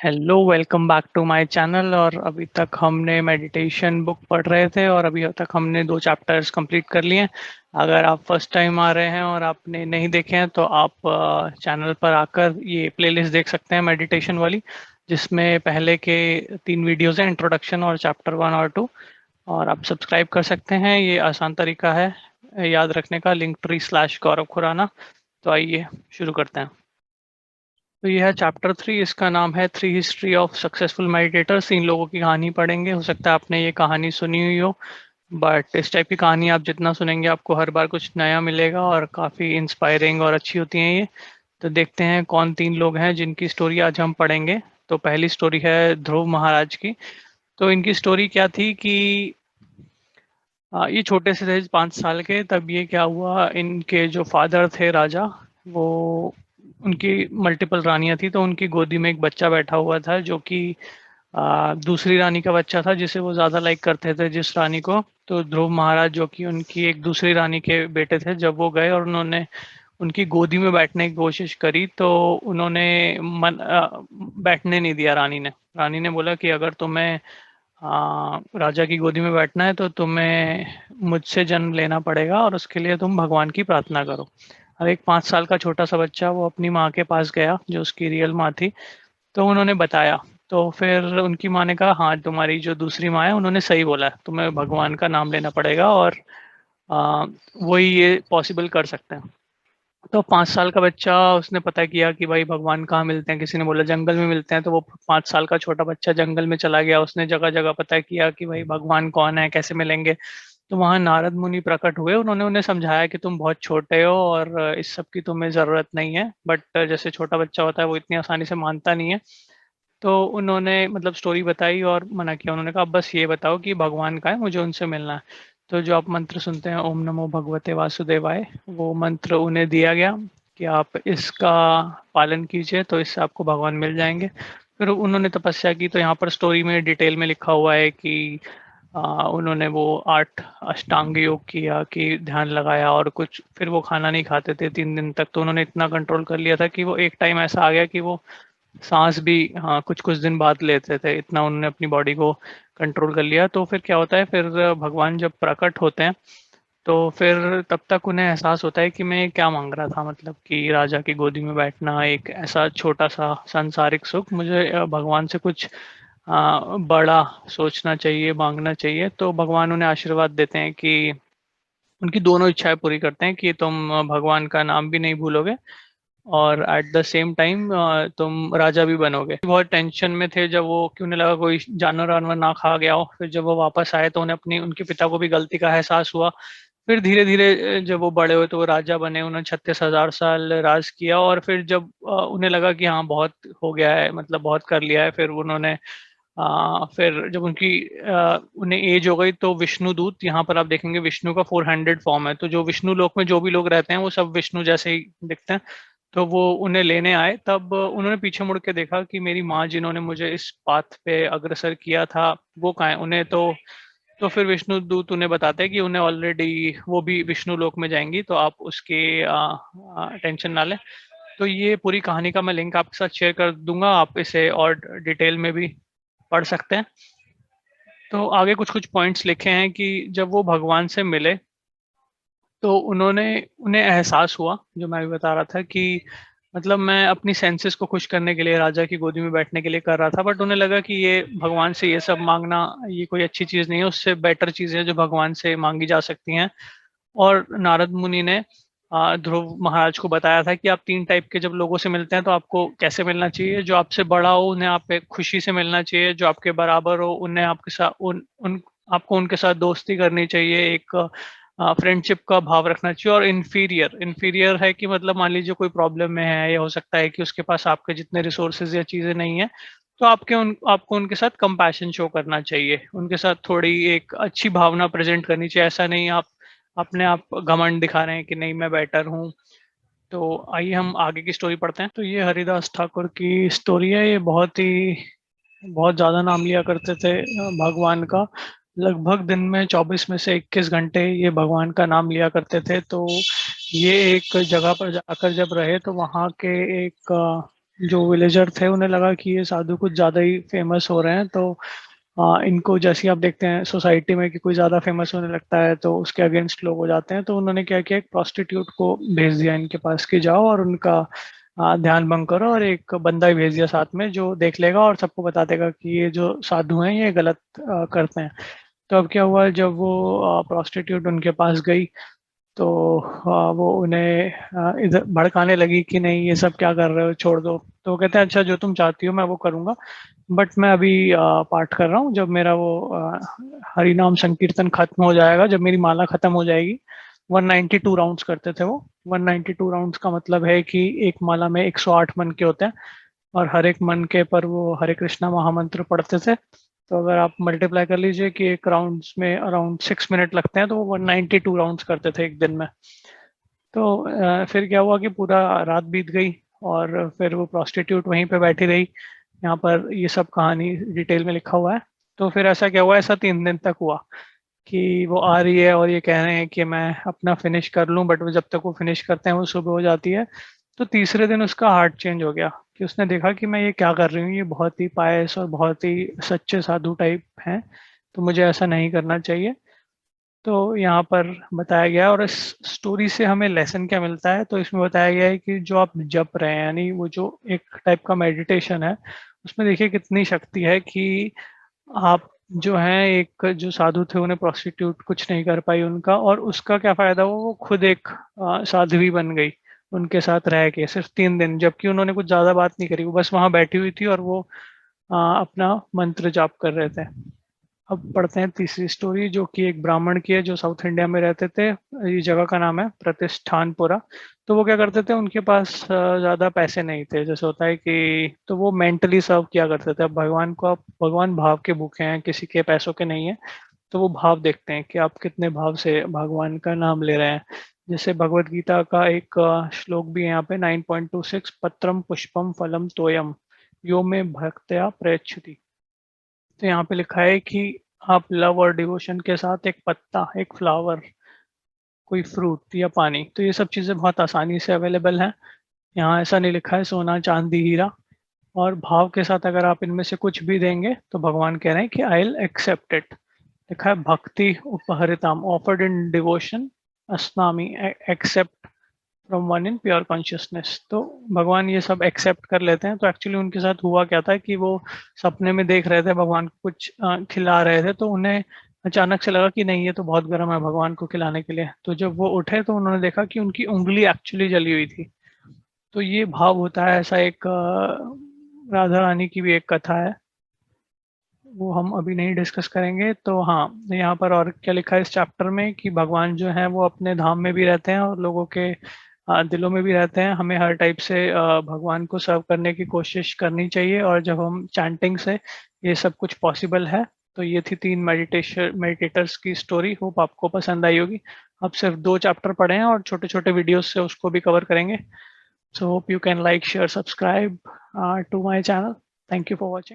Hello, welcome back to my channel. और अभी तक हमने मेडिटेशन बुक पढ़ रहे थे और अभी तक हमने 2 चैप्टर्स कंप्लीट कर लिए हैं। अगर आप फर्स्ट टाइम आ रहे हैं और आपने नहीं देखे हैं तो आप चैनल पर आकर ये प्लेलिस्ट देख सकते हैं मेडिटेशन वाली, जिसमें पहले के 3 वीडियोस हैं, इंट्रोडक्शन और चैप्टर 1 और 2। और आप सब्सक्राइब कर सकते हैं, ये आसान तरीका है याद रखने का, linktree/गौरव खुराना। तो आइए शुरू करते हैं। तो यह है चैप्टर 3, इसका नाम है 3 हिस्ट्री ऑफ सक्सेसफुल मेडिटेटर्स। 3 लोगों की कहानी पढ़ेंगे। हो सकता है आपने ये कहानी सुनी हुई हो, बट इस टाइप की कहानी आप जितना सुनेंगे आपको हर बार कुछ नया मिलेगा और काफ़ी इंस्पायरिंग और अच्छी होती हैं ये। तो देखते हैं कौन 3 लोग हैं जिनकी स्टोरी आज हम पढ़ेंगे। तो पहली स्टोरी है ध्रुव महाराज की। तो इनकी स्टोरी क्या थी कि ये छोटे से थे, 5 साल के। तब ये क्या हुआ, इनके जो फादर थे राजा, वो उनकी मल्टीपल रानियां थी, तो उनकी गोदी में एक बच्चा बैठा हुआ था जो कि दूसरी रानी का बच्चा था, जिसे वो ज़्यादा लाइक करते थे, जिस रानी को। तो ध्रुव महाराज जो कि उनकी एक दूसरी रानी के बेटे थे, जब वो गए और उन्होंने उनकी गोदी में बैठने की कोशिश करी तो उन्होंने बैठने नहीं दिया रानी ने। रानी ने बोला कि अगर तुम्हें राजा की गोदी में बैठना है तो तुम्हें मुझसे जन्म लेना पड़ेगा और उसके लिए तुम भगवान की प्रार्थना करो। अब एक 5 साल का छोटा सा बच्चा वो अपनी माँ के पास गया, जो उसकी रियल माँ थी। तो उन्होंने बताया, तो फिर उनकी माँ ने कहा, हाँ तुम्हारी जो दूसरी माँ है उन्होंने सही बोला है, तुम्हें भगवान का नाम लेना पड़ेगा और आ, वही ये पॉसिबल कर सकते हैं। तो 5 साल का बच्चा, उसने पता किया कि भाई भगवान कहाँ मिलते हैं। किसी ने बोला जंगल में मिलते हैं, तो वो 5 साल का छोटा बच्चा जंगल में चला गया। उसने जगह जगह पता किया कि भाई भगवान कौन है, कैसे मिलेंगे। तो वहाँ नारद मुनि प्रकट हुए। उन्होंने उन्हें समझाया कि तुम बहुत छोटे हो और इस सब की तुम्हें ज़रूरत नहीं है। बट जैसे छोटा बच्चा होता है वो इतनी आसानी से मानता नहीं है। तो उन्होंने मतलब स्टोरी बताई और मना किया। उन्होंने कहा अब बस ये बताओ कि भगवान का है, मुझे उनसे मिलना है। तो जो आप मंत्र सुनते हैं, ओम नमो भगवते वासुदेवाय, वो मंत्र उन्हें दिया गया कि आप इसका पालन कीजिए तो इससे आपको भगवान मिल जाएंगे। फिर उन्होंने तपस्या की। तो यहाँ पर स्टोरी में डिटेल में लिखा हुआ है कि उन्होंने वो 8 अष्टांग योग किया, कि ध्यान लगाया और कुछ, फिर वो खाना नहीं खाते थे 3 दिन तक। तो उन्होंने इतना कंट्रोल कर लिया था कि वो एक टाइम ऐसा आ गया कि वो सांस भी, हाँ, कुछ कुछ दिन बाद लेते थे। इतना उन्होंने अपनी बॉडी को कंट्रोल कर लिया। तो फिर क्या होता है, फिर भगवान जब प्रकट होते हैं तो फिर तब तक उन्हें एहसास होता है कि मैं क्या मांग रहा था, मतलब कि राजा की गोदी में बैठना, एक ऐसा छोटा सा सांसारिक सुख। मुझे भगवान से कुछ बड़ा सोचना चाहिए, मांगना चाहिए। तो भगवान उन्हें आशीर्वाद देते हैं कि उनकी दोनों इच्छाएं पूरी करते हैं कि तुम भगवान का नाम भी नहीं भूलोगे और एट द सेम टाइम तुम राजा भी बनोगे। बहुत टेंशन में थे जब वो, कि उन्हें लगा कोई जानवर वानवर ना खा गया हो। फिर जब वो वापस आए तो उन्हें अपनी, उनके पिता को भी गलती का एहसास हुआ। फिर धीरे धीरे जब वो बड़े हुए तो वो राजा बने। उन्होंने 36,000 साल राज किया। और फिर जब उन्हें लगा कि हाँ बहुत हो गया है, मतलब बहुत कर लिया है, फिर उन्होंने फिर जब उन्हें एज हो गई तो विष्णु दूत, यहाँ पर आप देखेंगे विष्णु का 400 फॉर्म है। तो जो विष्णु लोक में जो भी लोग रहते हैं वो सब विष्णु जैसे ही दिखते हैं। तो वो उन्हें लेने आए। तब उन्होंने पीछे मुड़ के देखा कि मेरी माँ जिन्होंने मुझे इस पाथ पे अग्रसर किया था वो कहाँ है। उन्हें तो फिर विष्णु दूत उन्हें बताते हैं कि उन्हें ऑलरेडी वो भी विष्णु लोक में जाएंगी, तो आप उसके टेंशन ना लें। तो ये पूरी कहानी का मैं लिंक आपके साथ शेयर कर दूंगा, आप इसे और डिटेल में भी पढ़ सकते हैं। तो आगे कुछ कुछ पॉइंट्स लिखे हैं कि जब वो भगवान से मिले तो उन्होंने उन्हें एहसास हुआ, जो मैं भी बता रहा था, कि मतलब मैं अपनी सेंसेस को खुश करने के लिए राजा की गोदी में बैठने के लिए कर रहा था। बट उन्हें लगा कि ये भगवान से ये सब मांगना, ये कोई अच्छी चीज़ नहीं है। उससे बेटर चीज़ें जो भगवान से मांगी जा सकती हैं। और नारद मुनि ने ध्रुव महाराज को बताया था कि आप 3 टाइप के जब लोगों से मिलते हैं तो आपको कैसे मिलना चाहिए। जो आपसे बड़ा हो उन्हें आप एक खुशी से मिलना चाहिए, जो आपके बराबर हो उन्हें आपके साथ उन आपको उनके साथ दोस्ती करनी चाहिए, एक फ्रेंडशिप का भाव रखना चाहिए। और इन्फीरियर, इन्फीरियर है कि मतलब मान लीजिए कोई प्रॉब्लम में है, या हो सकता है कि उसके पास आपके जितने रिसोर्सेज या चीज़ें नहीं है, तो आपको उनके साथ कंपैशन शो करना चाहिए, उनके साथ थोड़ी एक अच्छी भावना प्रेजेंट करनी चाहिए। ऐसा नहीं आप अपने आप घमंड दिखा रहे हैं कि नहीं मैं बेटर हूँ। तो आइए हम आगे की स्टोरी पढ़ते हैं। तो ये हरिदास ठाकुर की स्टोरी है। ये बहुत ज़्यादा नाम लिया करते थे भगवान का। लगभग दिन में 24 में से 21 घंटे ये भगवान का नाम लिया करते थे। तो ये एक जगह पर जाकर जब रहे तो वहाँ के एक जो विलेजर थे उन्हें लगा कि ये साधु कुछ ज़्यादा ही फेमस हो रहे हैं, तो इनको जैसे ही आप देखते हैं सोसाइटी में कि कोई ज़्यादा फेमस होने लगता है तो उसके अगेंस्ट लोग हो जाते हैं। तो उन्होंने क्या किया, एक प्रोस्टिट्यूट को भेज दिया इनके पास कि जाओ और उनका ध्यान भंग करो, और एक बंदा ही भेज दिया साथ में जो देख लेगा और सबको बता देगा कि ये जो साधु हैं ये गलत करते हैं। तो अब क्या हुआ, जब वो प्रोस्टिट्यूट उनके पास गई तो वो उन्हें इधर भड़काने लगी कि नहीं ये सब क्या कर रहे हो, छोड़ दो। तो वो कहते हैं अच्छा जो तुम चाहती हो मैं वो करूँगा, बट मैं अभी पाठ कर रहा हूँ, जब मेरा वो हरि नाम संकीर्तन खत्म हो जाएगा, जब मेरी माला खत्म हो जाएगी। 192 राउंड्स करते थे वो। 192 राउंड्स का मतलब है कि एक माला में 108 मन के होते हैं, और हर एक मन के पर वो हरे कृष्णा महामंत्र पढ़ते थे। तो अगर आप मल्टीप्लाई कर लीजिए कि एक राउंड्स में अराउंड 6 मिनट लगते हैं, तो वो 192 राउंड्स करते थे एक दिन में। तो फिर क्या हुआ कि पूरा रात बीत गई, और फिर वो प्रोस्टिट्यूट वहीं पे बैठी रही। यहाँ पर ये सब कहानी डिटेल में लिखा हुआ है। तो फिर ऐसा क्या हुआ, ऐसा 3 दिन तक हुआ कि वो आ रही है और ये कह रहे हैं कि मैं अपना फिनिश कर लूं, बट वो जब तक वो फिनिश करते हैं वो सुबह हो जाती है। तो तीसरे दिन उसका हार्ट चेंज हो गया कि उसने देखा कि मैं ये क्या कर रही हूँ, ये बहुत ही पायस और बहुत ही सच्चे साधु टाइप हैं, तो मुझे ऐसा नहीं करना चाहिए। तो यहाँ पर बताया गया, और इस स्टोरी से हमें लेसन क्या मिलता है, तो इसमें बताया गया है कि जो आप जप रहे हैं, यानी वो जो एक टाइप का मेडिटेशन है, उसमें देखिए कितनी शक्ति है कि आप जो हैं, एक जो साधु थे उन्हें प्रोस्टिट्यूट कुछ नहीं कर पाई उनका, और उसका क्या फायदा हुआ, वो खुद एक साध्वी बन गई उनके साथ रह के सिर्फ 3 दिन, जबकि उन्होंने कुछ ज्यादा बात नहीं करी, वो बस वहां बैठी हुई थी और वो अपना मंत्र जाप कर रहे थे। अब पढ़ते हैं तीसरी स्टोरी, जो कि एक ब्राह्मण की है जो साउथ इंडिया में रहते थे। ये जगह का नाम है प्रतिष्ठानपुरा। तो वो क्या करते थे, उनके पास ज़्यादा पैसे नहीं थे, जैसे होता है कि, तो वो मेंटली सर्व किया करते थे। अब भगवान को, आप भगवान भाव के भूखे हैं, किसी के पैसों के नहीं है। तो वो भाव देखते हैं कि आप कितने भाव से भगवान का नाम ले रहे हैं। जैसे भगवत गीता का एक श्लोक भी है यहाँ पे, 9.26, पत्रम पुष्पम फलम तोयम यो में भक्त्या प्रयच्छति। तो यहाँ पे लिखा है कि आप लव और डिवोशन के साथ एक पत्ता, एक फ्लावर, कोई फ्रूट या पानी, तो ये सब चीज़ें बहुत आसानी से अवेलेबल हैं। यहाँ ऐसा नहीं लिखा है सोना चांदी हीरा। और भाव के साथ अगर आप इनमें से कुछ भी देंगे तो भगवान कह रहे हैं कि आई विल एक्सेप्ट इट। लिखा है भक्ति उपहरिताम, ऑफर्ड इन डिवोशन अस्नामी, accept from one in pure consciousness. तो भगवान ये सब एक्सेप्ट कर लेते हैं। तो एक्चुअली उनके साथ हुआ क्या था कि वो सपने में देख रहे थे भगवान को कुछ खिला रहे थे, तो उन्हें अचानक से लगा कि नहीं ये तो बहुत गर्म है भगवान को खिलाने के लिए। तो जब वो उठे तो उन्होंने देखा कि उनकी उंगली एक्चुअली जली हुई थी। तो ये भाव होता है ऐसा। एक राधा रानी की भी एक कथा है, वो हम अभी नहीं डिस्कस करेंगे। तो हाँ, यहाँ पर और क्या लिखा है इस चैप्टर में कि भगवान जो है वो अपने धाम में भी रहते हैं और लोगों के दिलों में भी रहते हैं। हमें हर टाइप से भगवान को सर्व करने की कोशिश करनी चाहिए, और जब हम चैंटिंग से ये सब कुछ पॉसिबल है। तो ये थी 3 मेडिटेटर्स की स्टोरी। होप आपको पसंद आई होगी। अब सिर्फ 2 चैप्टर पढ़े हैं और छोटे छोटे वीडियोस से उसको भी कवर करेंगे। So hope you can like share subscribe to my channel. Thank you for watching.